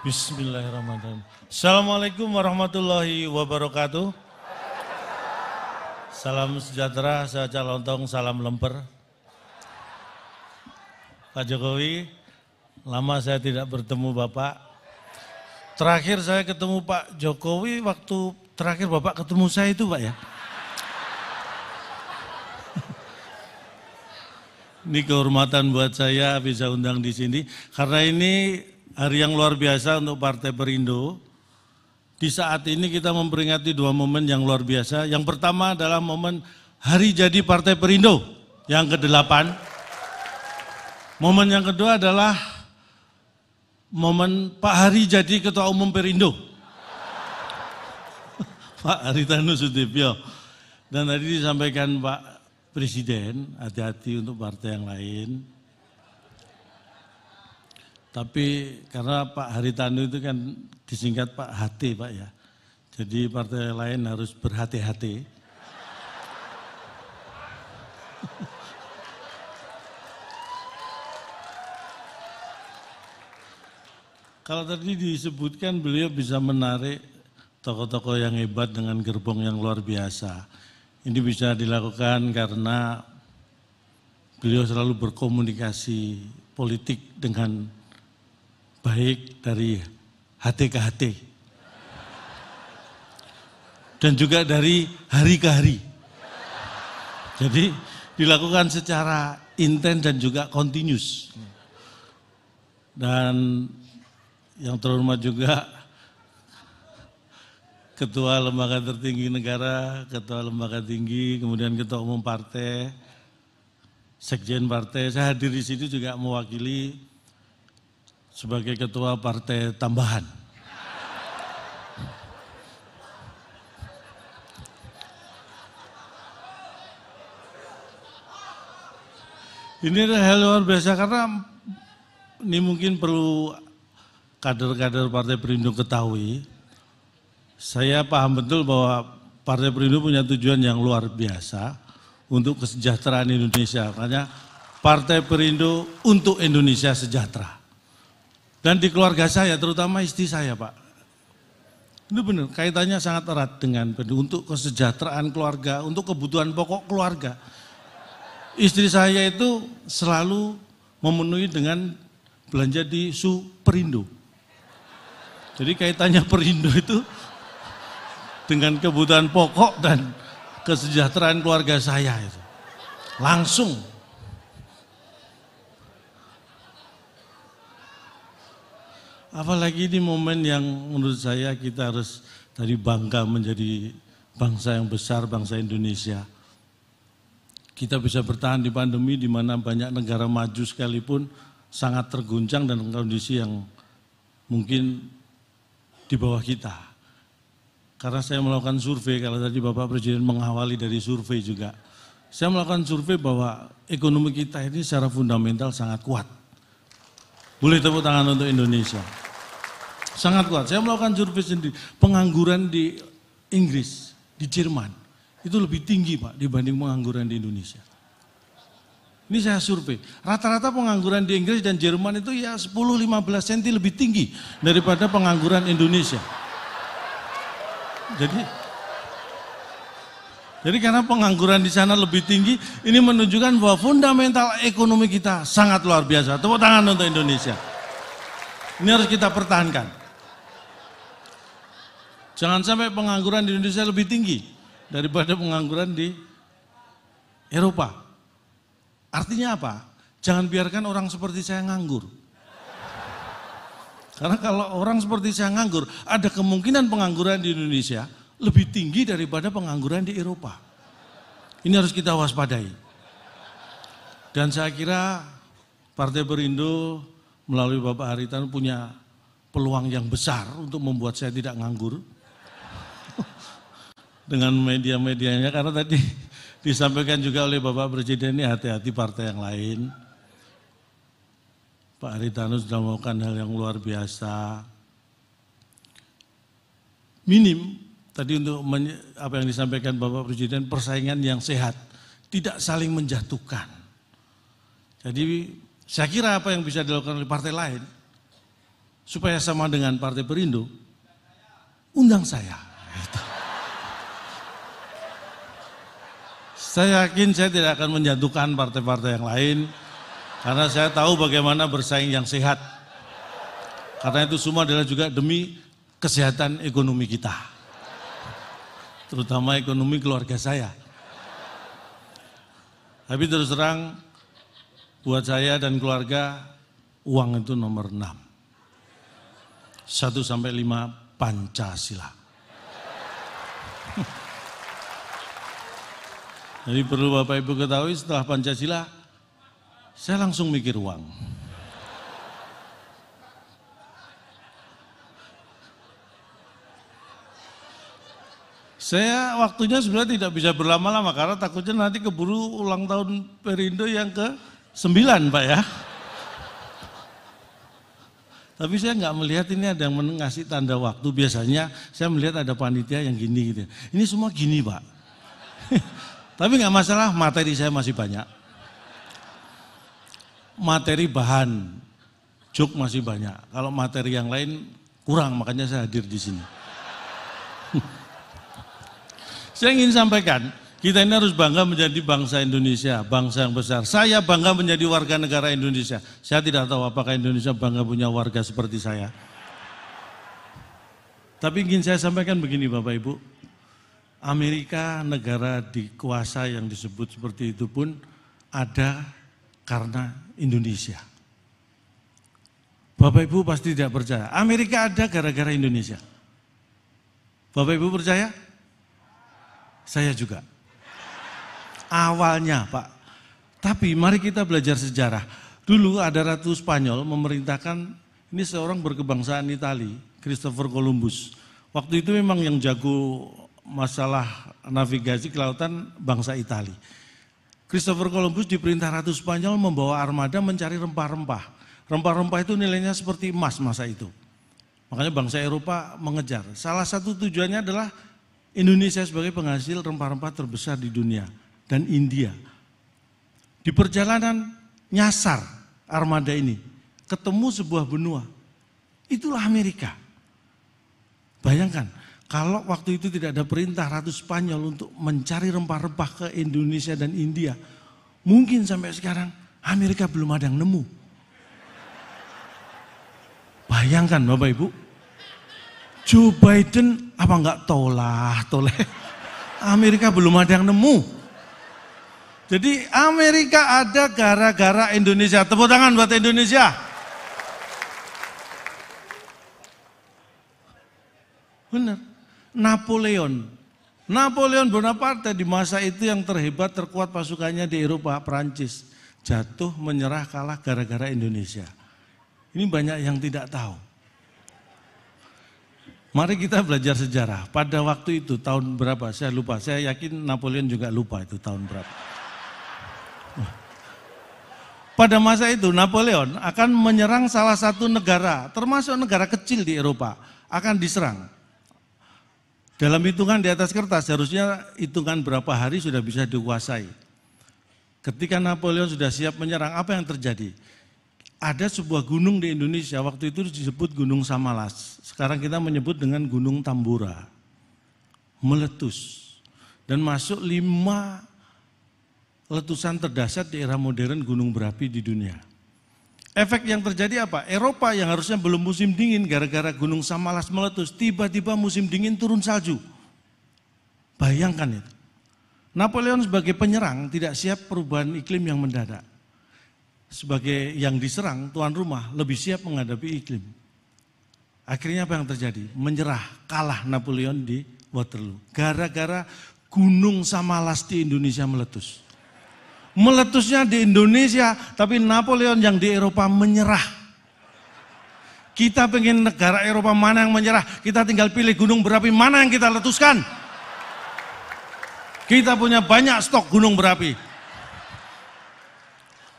Bismillahirrahmanirrahim. Assalamualaikum warahmatullahi wabarakatuh. Salam sejahtera, saya Calontong, salam lemper. Pak Jokowi, lama saya tidak bertemu Bapak. Terakhir saya ketemu Pak Jokowi waktu terakhir Bapak ketemu saya itu Pak ya. Ini kehormatan buat saya bisa undang di sini karena ini hari yang luar biasa untuk Partai Perindo. Di saat ini kita memperingati dua momen yang luar biasa. Yang pertama adalah momen hari jadi Partai Perindo yang ke-8. Momen yang kedua adalah momen Pak Hari jadi Ketua Umum Perindo. Pak Haritanu Sudibyo. Dan tadi disampaikan Pak Presiden, hati-hati untuk partai yang lain. Tapi karena Pak Haritanu itu kan disingkat Pak HT Pak ya. Jadi partai lain harus berhati-hati. Kalau tadi disebutkan beliau bisa menarik tokoh-tokoh yang hebat dengan gerbong yang luar biasa. Ini bisa dilakukan karena beliau selalu berkomunikasi politik dengan baik dari hati ke hati. Dan juga dari hari ke hari. Jadi dilakukan secara intens dan juga continuous. Dan yang terhormat juga Ketua Lembaga Tertinggi Negara, Ketua Lembaga Tinggi, kemudian Ketua Umum Partai, Sekjen Partai. Saya hadir di sini juga mewakili sebagai Ketua Partai Tambahan. Ini adalah hal luar biasa karena ini mungkin perlu kader-kader Partai Perindo ketahui. Saya paham betul bahwa Partai Perindo punya tujuan yang luar biasa untuk kesejahteraan Indonesia. Makanya Partai Perindo untuk Indonesia sejahtera. Dan di keluarga saya, terutama istri saya Pak. Itu benar, kaitannya sangat erat dengan untuk kesejahteraan keluarga, untuk kebutuhan pokok keluarga. Istri saya itu selalu memenuhi dengan belanja di Superindo. Jadi kaitannya Perindo itu dengan kebutuhan pokok dan kesejahteraan keluarga saya itu. Langsung. Apalagi di momen yang menurut saya kita harus tadi bangga menjadi bangsa yang besar, bangsa Indonesia. Kita bisa bertahan di pandemi di mana banyak negara maju sekalipun sangat terguncang dan kondisi yang mungkin di bawah kita. Karena saya melakukan survei, kalau tadi Bapak Presiden mengawali dari survei juga. Saya melakukan survei bahwa ekonomi kita ini secara fundamental sangat kuat. Boleh tepuk tangan untuk Indonesia. Sangat kuat. Saya melakukan survei sendiri. Pengangguran di Inggris, di Jerman, itu lebih tinggi Pak dibanding pengangguran di Indonesia. Ini saya survei. Rata-rata pengangguran di Inggris dan Jerman itu ya 10-15 cm lebih tinggi daripada pengangguran Indonesia. Jadi karena pengangguran di sana lebih tinggi, ini menunjukkan bahwa fundamental ekonomi kita sangat luar biasa. Tepuk tangan untuk Indonesia. Ini harus kita pertahankan. Jangan sampai pengangguran di Indonesia lebih tinggi daripada pengangguran di Eropa. Artinya apa? Jangan biarkan orang seperti saya nganggur. Karena kalau orang seperti saya nganggur, ada kemungkinan pengangguran di Indonesia lebih tinggi daripada pengangguran di Eropa. Ini harus kita waspadai. Dan saya kira Partai Perindo melalui Bapak Haritanu punya peluang yang besar untuk membuat saya tidak nganggur. Dengan media-medianya, karena tadi disampaikan juga oleh Bapak Presiden ini hati-hati partai yang lain. Pak Haritanu sudah melakukan hal yang luar biasa. Minim tadi untuk apa yang disampaikan Bapak Presiden, persaingan yang sehat, tidak saling menjatuhkan. Jadi saya kira apa yang bisa dilakukan oleh partai lain supaya sama dengan Partai Perindo, undang saya. Gitu. Saya yakin saya tidak akan menjatuhkan partai-partai yang lain, karena saya tahu bagaimana bersaing yang sehat. Karena itu semua adalah juga demi kesehatan ekonomi kita. Terutama ekonomi keluarga saya. Tapi terus terang, buat saya dan keluarga, uang itu nomor 6. 1 sampai 5 Pancasila. Jadi perlu Bapak Ibu ketahui, setelah Pancasila, saya langsung mikir uang. Saya waktunya sebenarnya tidak bisa berlama-lama karena takutnya nanti keburu ulang tahun Perindo yang ke-9, Pak ya. Tapi saya nggak melihat ini ada yang ngasih tanda waktu. Biasanya saya melihat ada panitia yang gini gitu. Ini semua gini, Pak. Tapi nggak masalah, materi saya masih banyak. Materi bahan, joke masih banyak. Kalau materi yang lain kurang, makanya saya hadir di sini. Saya ingin sampaikan, kita ini harus bangga menjadi bangsa Indonesia, bangsa yang besar. Saya bangga menjadi warga negara Indonesia. Saya tidak tahu apakah Indonesia bangga punya warga seperti saya. Tapi ingin saya sampaikan begini Bapak Ibu, Amerika negara dikuasa yang disebut seperti itu pun ada karena Indonesia. Bapak Ibu pasti tidak percaya, Amerika ada gara-gara Indonesia. Bapak Ibu percaya? Saya juga. Awalnya Pak. Tapi mari kita belajar sejarah. Dulu ada Ratu Spanyol memerintahkan, ini seorang berkebangsaan Itali, Christopher Columbus. Waktu itu memang yang jago masalah navigasi ke lautan bangsa Itali. Christopher Columbus diperintah Ratu Spanyol membawa armada mencari rempah-rempah. Rempah-rempah itu nilainya seperti emas masa itu. Makanya bangsa Eropa mengejar. Salah satu tujuannya adalah Indonesia sebagai penghasil rempah-rempah terbesar di dunia dan India. Di perjalanan nyasar armada ini, ketemu sebuah benua. Itulah Amerika. Bayangkan, kalau waktu itu tidak ada perintah Ratu Spanyol untuk mencari rempah-rempah ke Indonesia dan India, mungkin sampai sekarang Amerika belum ada yang nemu. Bayangkan Bapak Ibu, Joe Biden apa enggak toleh. Amerika belum ada yang nemu. Jadi Amerika ada gara-gara Indonesia. Tepuk tangan buat Indonesia. Benar. Napoleon Bonaparte di masa itu yang terhebat, terkuat pasukannya di Eropa, Prancis. Jatuh, menyerah, kalah gara-gara Indonesia. Ini banyak yang tidak tahu. Mari kita belajar sejarah. Pada waktu itu tahun berapa? Saya lupa. Saya yakin Napoleon juga lupa itu tahun berapa. Pada masa itu Napoleon akan menyerang salah satu negara, termasuk negara kecil di Eropa, akan diserang. Dalam hitungan di atas kertas harusnya hitungan berapa hari sudah bisa dikuasai. Ketika Napoleon sudah siap menyerang, apa yang terjadi? Ada sebuah gunung di Indonesia, waktu itu disebut Gunung Samalas. Sekarang kita menyebut dengan Gunung Tambora. Meletus. Dan masuk 5 letusan terdahsyat di era modern gunung berapi di dunia. Efek yang terjadi apa? Eropa yang harusnya belum musim dingin gara-gara Gunung Samalas meletus, tiba-tiba musim dingin turun salju. Bayangkan itu. Napoleon sebagai penyerang tidak siap perubahan iklim yang mendadak. Sebagai yang diserang, tuan rumah lebih siap menghadapi iklim. Akhirnya apa yang terjadi? Menyerah, kalah Napoleon di Waterloo. Gara-gara Gunung Samalas di Indonesia meletus. Meletusnya di Indonesia, tapi Napoleon yang di Eropa menyerah. Kita pengen negara Eropa mana yang menyerah, kita tinggal pilih gunung berapi mana yang kita letuskan. Kita punya banyak stok gunung berapi.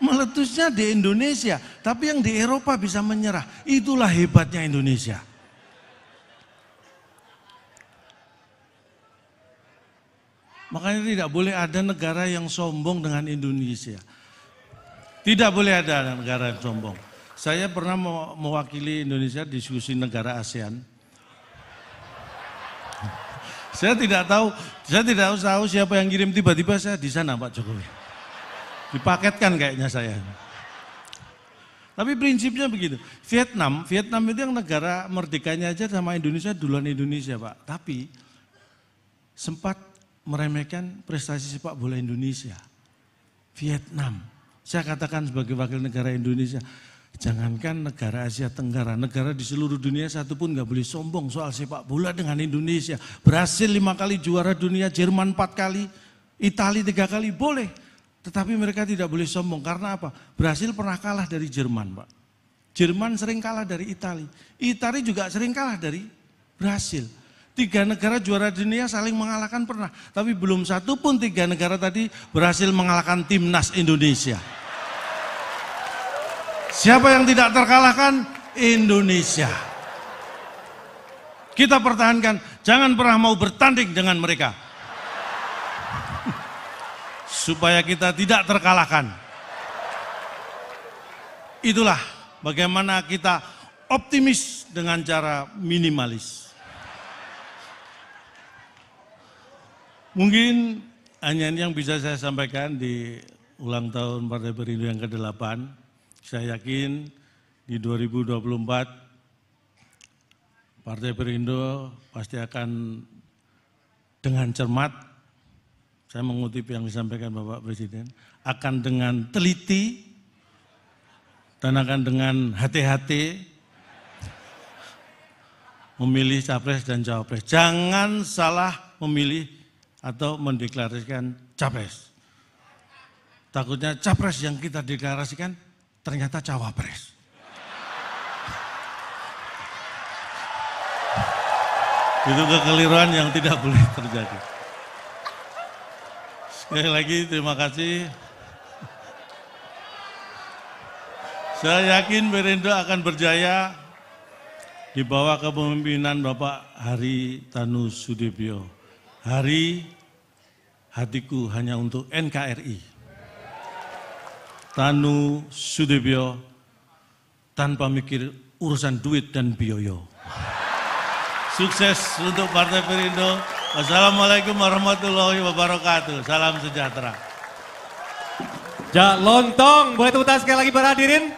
Meletusnya di Indonesia, tapi yang di Eropa bisa menyerah. Itulah hebatnya Indonesia. Makanya tidak boleh ada negara yang sombong dengan Indonesia. Tidak boleh ada negara yang sombong. Saya pernah mewakili Indonesia diskusi negara ASEAN. Saya tidak tahu siapa yang kirim, tiba-tiba saya di sana Pak Jokowi. Dipaketkan kayaknya saya. Tapi prinsipnya begitu. Vietnam itu yang negara merdekanya aja sama Indonesia duluan Indonesia Pak. Tapi sempat meremehkan prestasi sepak bola Indonesia. Vietnam. Saya katakan sebagai wakil negara Indonesia, jangankan negara Asia Tenggara, negara di seluruh dunia satu pun gak boleh sombong soal sepak bola dengan Indonesia. Brasil 5 kali juara dunia, Jerman 4 kali, Italia 3 kali, boleh. Tetapi mereka tidak boleh sombong, karena apa? Brasil pernah kalah dari Jerman Pak. Jerman sering kalah dari Italia. Italia juga sering kalah dari Brasil. 3 negara juara dunia saling mengalahkan pernah. Tapi belum satu pun 3 negara tadi berhasil mengalahkan timnas Indonesia. Siapa yang tidak terkalahkan? Indonesia. Kita pertahankan, jangan pernah mau bertanding dengan mereka. Supaya kita tidak terkalahkan. Itulah bagaimana kita optimis dengan cara minimalis. Mungkin hanya ini yang bisa saya sampaikan di ulang tahun Partai Perindo yang ke-8. Saya yakin di 2024 Partai Perindo pasti akan dengan cermat, saya mengutip yang disampaikan Bapak Presiden, akan dengan teliti dan akan dengan hati-hati memilih capres dan cawapres. Jangan salah memilih atau mendeklarasikan capres. Takutnya capres yang kita deklarasikan ternyata cawapres. Itu kekeliruan yang tidak boleh terjadi. Sekali lagi terima kasih. Saya yakin Perindo akan berjaya di bawah kepemimpinan Bapak Hari Tanu Sudibyo. Hari hatiku hanya untuk NKRI. Tanu Sudibyo tanpa mikir urusan duit dan biaya. Sukses untuk Partai Perindo. Wassalamualaikum warahmatullahi wabarakatuh. Salam sejahtera. Jak lontong, boleh tepuk tangan sekali lagi para hadirin.